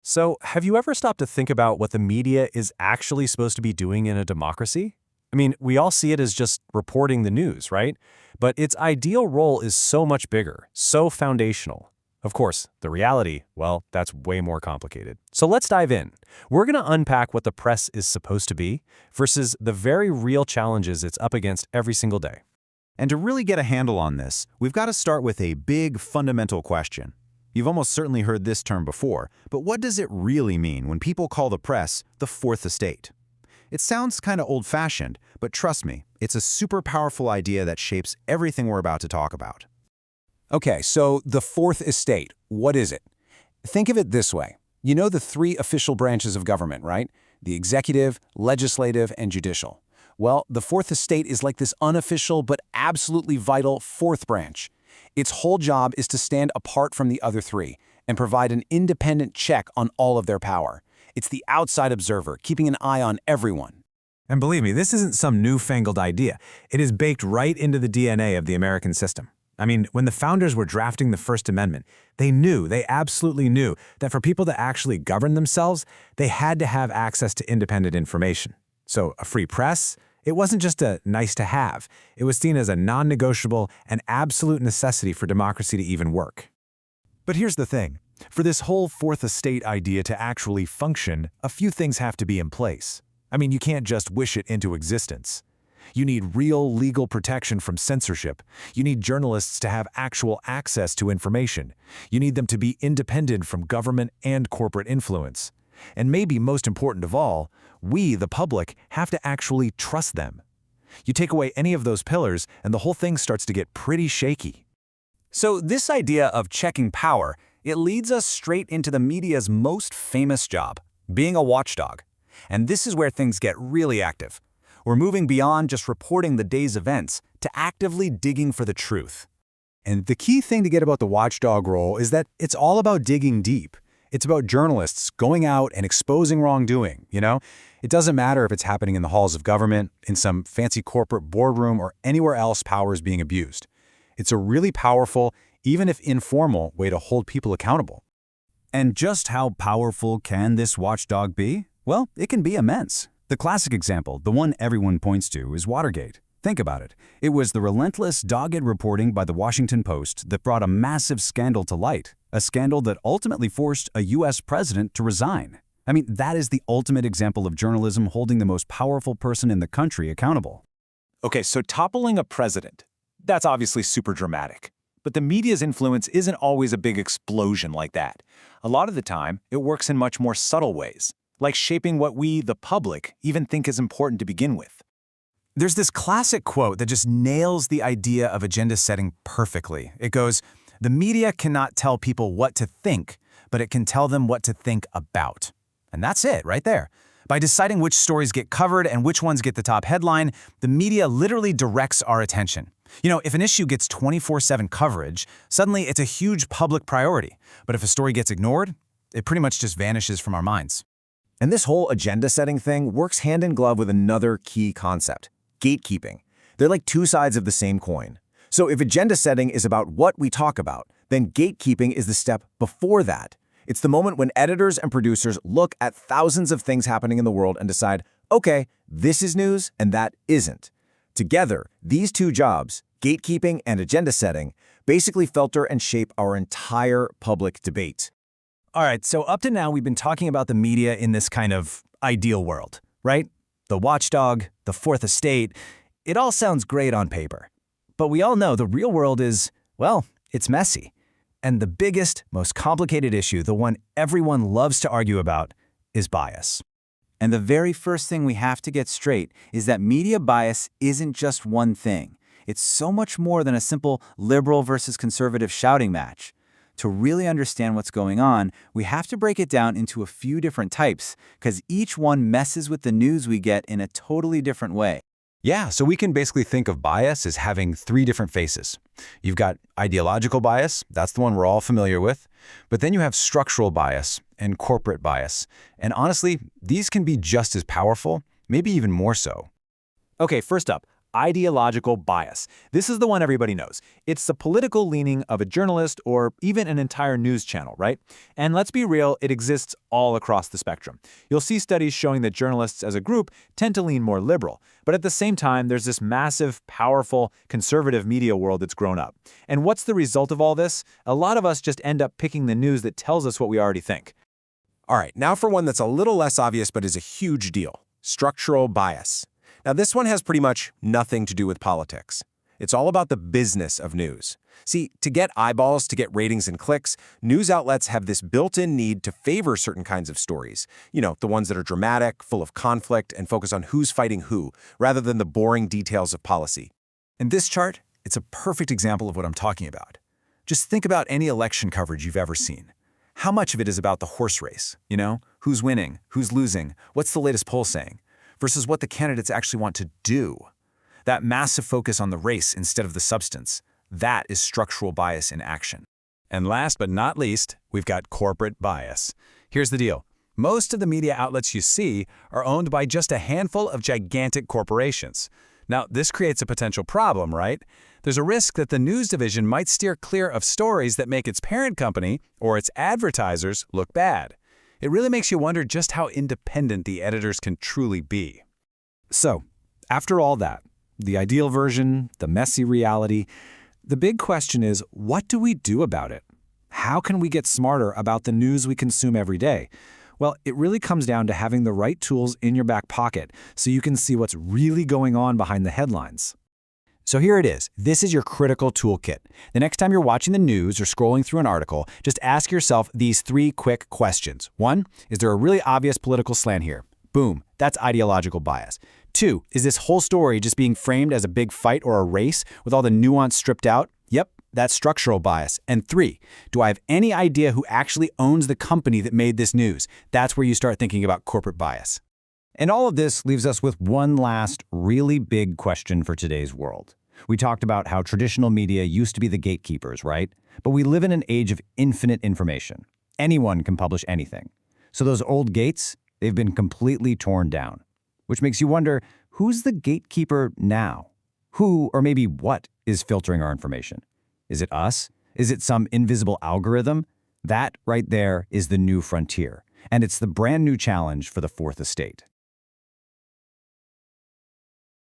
So, have you ever stopped to think about what the media is actually supposed to be doing in a democracy? I mean, we all see it as just reporting the news, right? But its ideal role is so much bigger, so foundational. Of course, the reality, well, that's way more complicated. So let's dive in. We're going to unpack what the press is supposed to be versus the very real challenges it's up against every single day. And to really get a handle on this, we've got to start with a big fundamental question. You've almost certainly heard this term before, but what does it really mean when people call the press the fourth estate? It sounds kind of old-fashioned, but trust me, it's a super powerful idea that shapes everything we're about to talk about. Okay, so the fourth estate, what is it? Think of it this way. You know the three official branches of government, right? The executive, legislative, and judicial. Well, the fourth estate is like this unofficial but absolutely vital fourth branch. Its whole job is to stand apart from the other three and provide an independent check on all of their power. It's the outside observer, keeping an eye on everyone. And believe me, this isn't some newfangled idea. It is baked right into the DNA of the American system. I mean, when the founders were drafting the First Amendment, they absolutely knew that for people to actually govern themselves, they had to have access to independent information. So a free press, it wasn't just a nice to have. It was seen as a non-negotiable and absolute necessity for democracy to even work. But here's the thing. For this whole fourth estate idea to actually function, a few things have to be in place. I mean, you can't just wish it into existence. You need real legal protection from censorship. You need journalists to have actual access to information. You need them to be independent from government and corporate influence. And maybe most important of all, we, the public, have to actually trust them. You take away any of those pillars, and the whole thing starts to get pretty shaky. So this idea of checking power, it leads us straight into the media's most famous job, being a watchdog. And this is where things get really active. We're moving beyond just reporting the day's events to actively digging for the truth. And the key thing to get about the watchdog role is that it's all about digging deep. It's about journalists going out and exposing wrongdoing, you know? It doesn't matter if it's happening in the halls of government, in some fancy corporate boardroom, or anywhere else power is being abused. It's a really powerful, even if informal, way to hold people accountable. And just how powerful can this watchdog be? Well, it can be immense. The classic example, the one everyone points to, is Watergate. Think about it. It was the relentless, dogged reporting by the Washington Post that brought a massive scandal to light, a scandal that ultimately forced a U.S. president to resign. I mean, that is the ultimate example of journalism holding the most powerful person in the country accountable. Okay, so toppling a president, that's obviously super dramatic. But the media's influence isn't always a big explosion like that. A lot of the time, it works in much more subtle ways, like shaping what we, the public, even think is important to begin with. There's this classic quote that just nails the idea of agenda setting perfectly. It goes, "The media cannot tell people what to think, but it can tell them what to think about." And that's it, right there. By deciding which stories get covered and which ones get the top headline, the media literally directs our attention. You know, if an issue gets 24/7 coverage, suddenly it's a huge public priority. But if a story gets ignored, it pretty much just vanishes from our minds. And this whole agenda-setting thing works hand in glove with another key concept, gatekeeping. They're like two sides of the same coin. So if agenda-setting is about what we talk about, then gatekeeping is the step before that. It's the moment when editors and producers look at thousands of things happening in the world and decide, okay, this is news and that isn't. Together, these two jobs, gatekeeping and agenda-setting, basically filter and shape our entire public debate. All right, so up to now, we've been talking about the media in this kind of ideal world, right? The watchdog, the fourth estate, it all sounds great on paper. But we all know the real world is, well, it's messy. And the biggest, most complicated issue, the one everyone loves to argue about, is bias. And the very first thing we have to get straight is that media bias isn't just one thing. It's so much more than a simple liberal versus conservative shouting match. To really understand what's going on, we have to break it down into a few different types, because each one messes with the news we get in a totally different way. Yeah, so we can basically think of bias as having three different faces. You've got ideological bias, that's the one we're all familiar with, but then you have structural bias and corporate bias. And honestly, these can be just as powerful, maybe even more so. Okay, first up, ideological bias. This is the one everybody knows. It's the political leaning of a journalist or even an entire news channel, right? And let's be real, it exists all across the spectrum. You'll see studies showing that journalists as a group tend to lean more liberal. But at the same time, there's this massive, powerful, conservative media world that's grown up. And what's the result of all this? A lot of us just end up picking the news that tells us what we already think. All right, now for one that's a little less obvious but is a huge deal. Structural bias. Now this one has pretty much nothing to do with politics. It's all about the business of news. See, to get eyeballs, to get ratings and clicks, news outlets have this built-in need to favor certain kinds of stories. You know, the ones that are dramatic, full of conflict, and focus on who's fighting who, rather than the boring details of policy. In this chart, it's a perfect example of what I'm talking about. Just think about any election coverage you've ever seen. How much of it is about the horse race? You know, who's winning, who's losing, what's the latest poll saying, versus what the candidates actually want to do. That massive focus on the race instead of the substance, that is structural bias in action. And last but not least, we've got corporate bias. Here's the deal. Most of the media outlets you see are owned by just a handful of gigantic corporations. Now, this creates a potential problem, right? There's a risk that the news division might steer clear of stories that make its parent company or its advertisers look bad. It really makes you wonder just how independent the editors can truly be. So, after all that, the ideal version, the messy reality, the big question is, what do we do about it? How can we get smarter about the news we consume every day? Well, it really comes down to having the right tools in your back pocket so you can see what's really going on behind the headlines. So here it is. This is your critical toolkit. The next time you're watching the news or scrolling through an article, just ask yourself these 3 quick questions. 1, is there a really obvious political slant here? Boom, that's ideological bias. 2, is this whole story just being framed as a big fight or a race with all the nuance stripped out? Yep, that's structural bias. And 3, do I have any idea who actually owns the company that made this news? That's where you start thinking about corporate bias. And all of this leaves us with one last really big question for today's world. We talked about how traditional media used to be the gatekeepers, right? But we live in an age of infinite information. Anyone can publish anything. So those old gates, they've been completely torn down. Which makes you wonder, who's the gatekeeper now? Who, or maybe what, is filtering our information? Is it us? Is it some invisible algorithm? That right there is the new frontier. And it's the brand new challenge for the Fourth Estate.